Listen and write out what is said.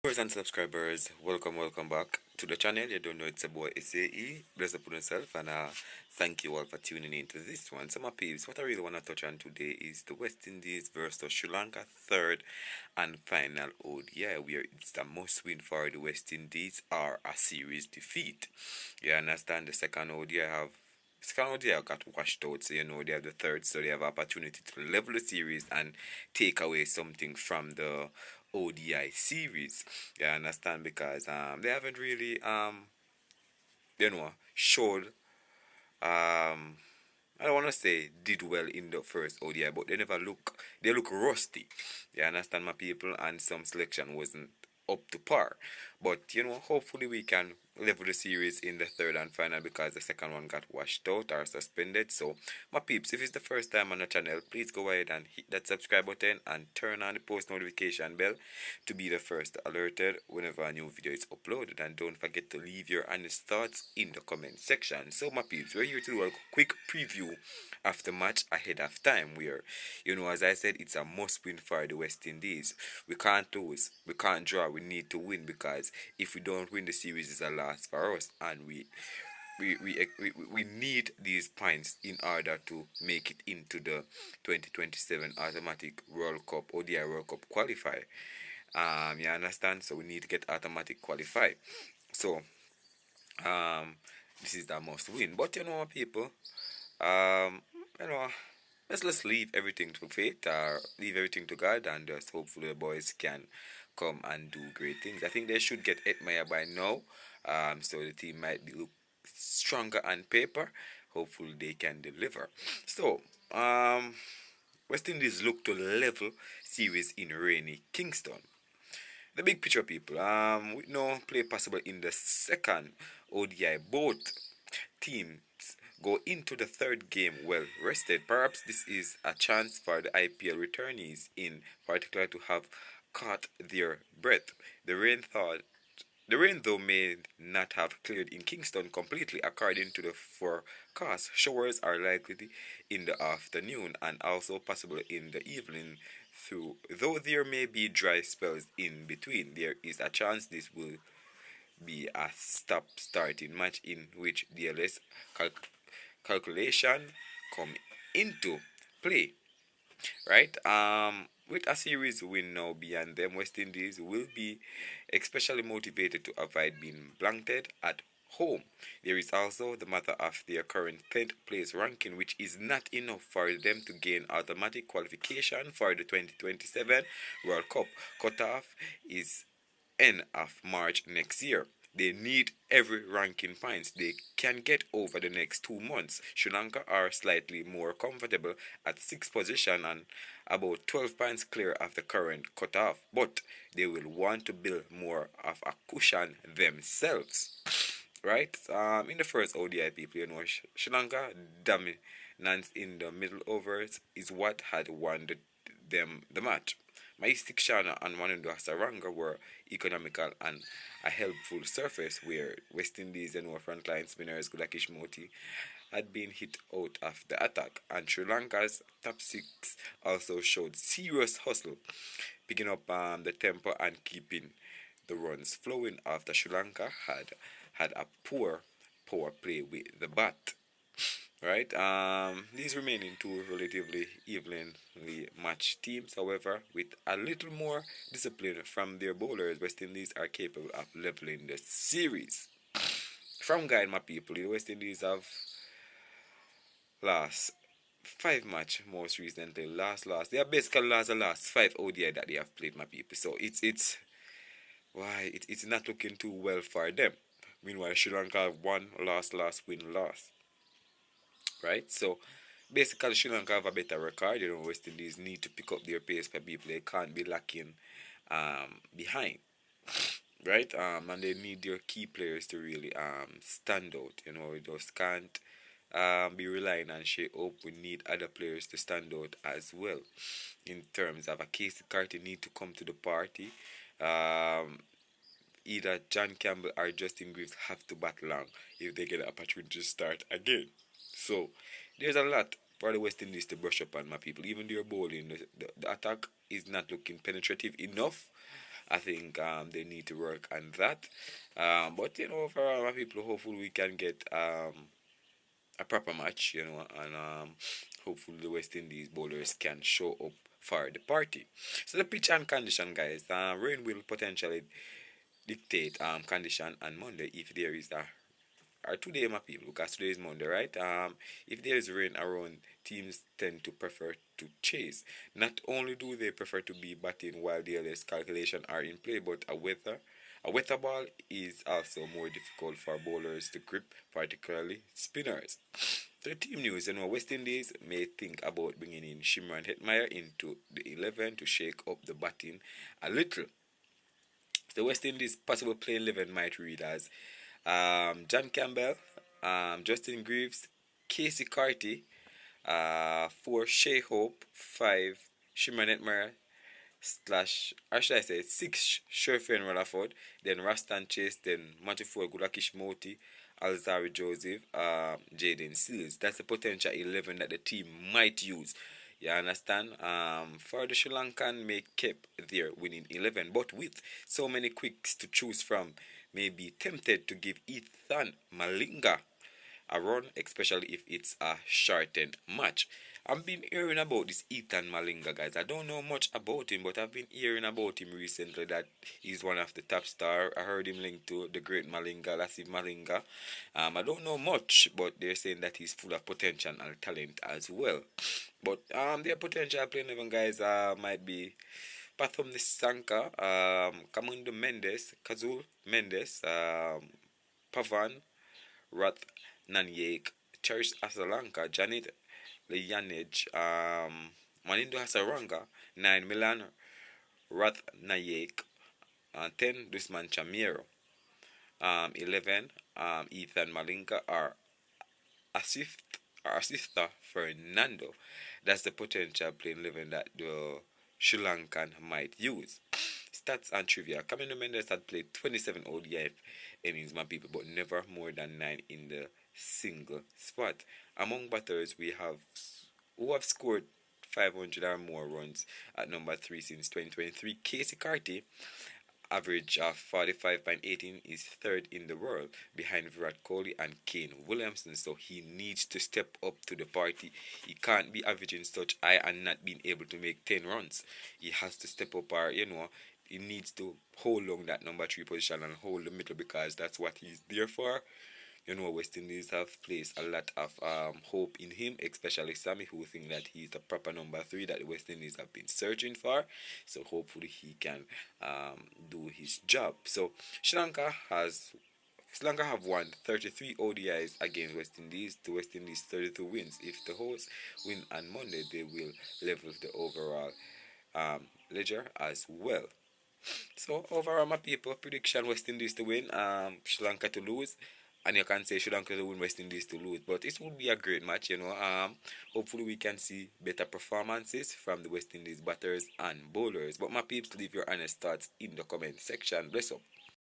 Viewers and subscribers, welcome back to the channel. You don't know it's a boy SAE, bless upon yourself, and thank you all for tuning in to this one. So my peeps, what I really want to touch on today is the West Indies versus Sri Lanka third and final ODI, where it's the must win for the West Indies or a series defeat. You understand the second ODI got washed out, so they have the third, so they have opportunity to level the series and take away something from the ODI series. You understand? Because they haven't really showed I don't want to say did well in the first ODI, but they look rusty. You understand, my people? And some selection wasn't up to par. But hopefully we can level the series in the third and final because the second one got washed out or suspended. So my peeps, if it's the first time on the channel, please go ahead and hit that subscribe button and turn on the post notification bell to be the first alerted whenever a new video is uploaded. And don't forget to leave your honest thoughts in the comment section. So my peeps, we're here to do a quick preview after match ahead of time where, as I said, it's a must win for the West Indies. We can't lose, we can't draw, we need to win because if we don't win, the series is a loss for us, and we need these points in order to make it into the 2027 automatic World Cup ODI World Cup qualify. You understand? So we need to get automatic qualify. So this is the must win. But people, um, you know, let's leave everything to fate, leave everything to God, and just hopefully the boys can come and do great things. I think they should get Etmaya by now, so the team might be look stronger on paper. Hopefully they can deliver. So, West Indies look to level series in rainy Kingston. The big picture, people. With no play possible in the second ODI, both teams go into the third game well rested. Perhaps this is a chance for the IPL returnees, in particular, to have caught their breath. The rain thawed. The rain, though, may not have cleared in Kingston completely, according to the forecast. Showers are likely in the afternoon and also possible in the evening. Though there may be dry spells in between, there is a chance this will be a stop-starting match in which DLS calculation come into play, right? With a series win now beyond them, West Indies will be especially motivated to avoid being blanked at home. There is also the matter of their current 10th place ranking, which is not enough for them to gain automatic qualification for the 2027 World Cup. Cutoff is end of March next year. They need every ranking points they can get over the next 2 months. Sri Lanka are slightly more comfortable at 6th position and about 12 points clear of the current cutoff, but they will want to build more of a cushion themselves. Right? In the first ODI, people, Sri Lanka dominance in the middle overs is what had won them the match. Maistik Shana and Manundo Saranga were economical and a helpful surface where West Indies and our frontline spinners Gulakish Moti had been hit out of the attack, and Sri Lanka's top six also showed serious hustle, picking up the tempo and keeping the runs flowing after Sri Lanka had a poor power play with the bat. Right. These remaining two relatively evenly matched teams, however, with a little more discipline from their bowlers, West Indies are capable of leveling the series. From guide, my people, the West Indies have lost 5 match most recently. They have basically lost the last 5 ODI that they have played, my people. So it's not looking too well for them. Meanwhile, Sri Lanka have won, lost, win, lost. Right? So basically Sri Lanka have a better record. West Indies need to pick up their pace for people. They can't be lacking behind. Right? And they need their key players to really stand out. They just can't be relying on Shea Hope. We need other players to stand out as well. In terms of a Casey Carter need to come to the party. Either John Campbell or Justin Greaves have to bat long if they get an opportunity to start again. So there's a lot for the West Indies to brush up on, my people. Even their bowling, the attack is not looking penetrative enough. I think they need to work on that. But overall, my people, hopefully we can get a proper match, and hopefully the West Indies bowlers can show up for the party. So the pitch and condition, guys. Rain will potentially dictate condition on Monday if there is a or today, my people, because today is Monday, right? If there is rain around, teams tend to prefer to chase. Not only do they prefer to be batting while the LS calculation are in play, but a weather ball is also more difficult for bowlers to grip, particularly spinners. So the team news, West Indies may think about bringing in Shimron Hetmeyer into the 11 to shake up the batting a little. The West Indies possible play 11 might read as John Campbell, Justin Greaves, Casey Carty, 4 Shea Hope, 5 Shimron Hetmeyer, slash, or should I say, 6 Sherfane Rutherford, then Rastan Chase, then Matthew Ford, Gulakish Moti, Alzari Joseph, Jaden Seals. That's the potential 11 that the team might use. You understand? For the Sri Lankan may keep their winning 11, but with so many quicks to choose from, may be tempted to give Ethan Malinga a run, especially if it's a shortened match. I've been hearing about this Ethan Malinga, guys. I don't know much about him, but I've been hearing about him recently that he's one of the top star. I heard him linked to the great Malinga, Lassie Malinga. I don't know much, but they're saying that he's full of potential and talent as well. But their potential playing 11 guys might be Pathum Nisanka, Kamundu Mendes, Kazul Mendes, Pavan, Rath Nanyek, Cherish Asalanka, Janet Leyanage, Manindo Hasaranga, 9 Milan, Rath Nayek, 10 Dusman Chamiro, 11 Ethan Malinka, or Asista Fernando. That's the potential playing 11 that the Sri Lankan might use. Stats and trivia. Camino Mendes had played 27 ODI innings, my people, but never more than 9 in the single spot. Among batters, we have who have scored 500 or more runs at number 3 since 2023. Casey Carty, average of 45.18, is third in the world behind Virat Kohli and Kane Williamson. So he needs to step up to the party. He can't be averaging such high and not being able to make 10 runs. He has to step up, or he needs to hold on that number 3 position and hold the middle, because that's what he's there for. West Indies have placed a lot of hope in him, especially Sammy, who think that he's the proper number 3 that the West Indies have been searching for. So hopefully he can do his job. So Sri Lanka have won 33 ODIs against West Indies. The West Indies 32 wins. If the hosts win on Monday, they will level the overall ledger as well. So overall, my people, prediction: West Indies to win, Sri Lanka to lose. And you can say Sri Lanka to win, West Indies to lose. But it will be a great match, hopefully we can see better performances from the West Indies batters and bowlers. But my peeps, leave your honest thoughts in the comment section. Bless up.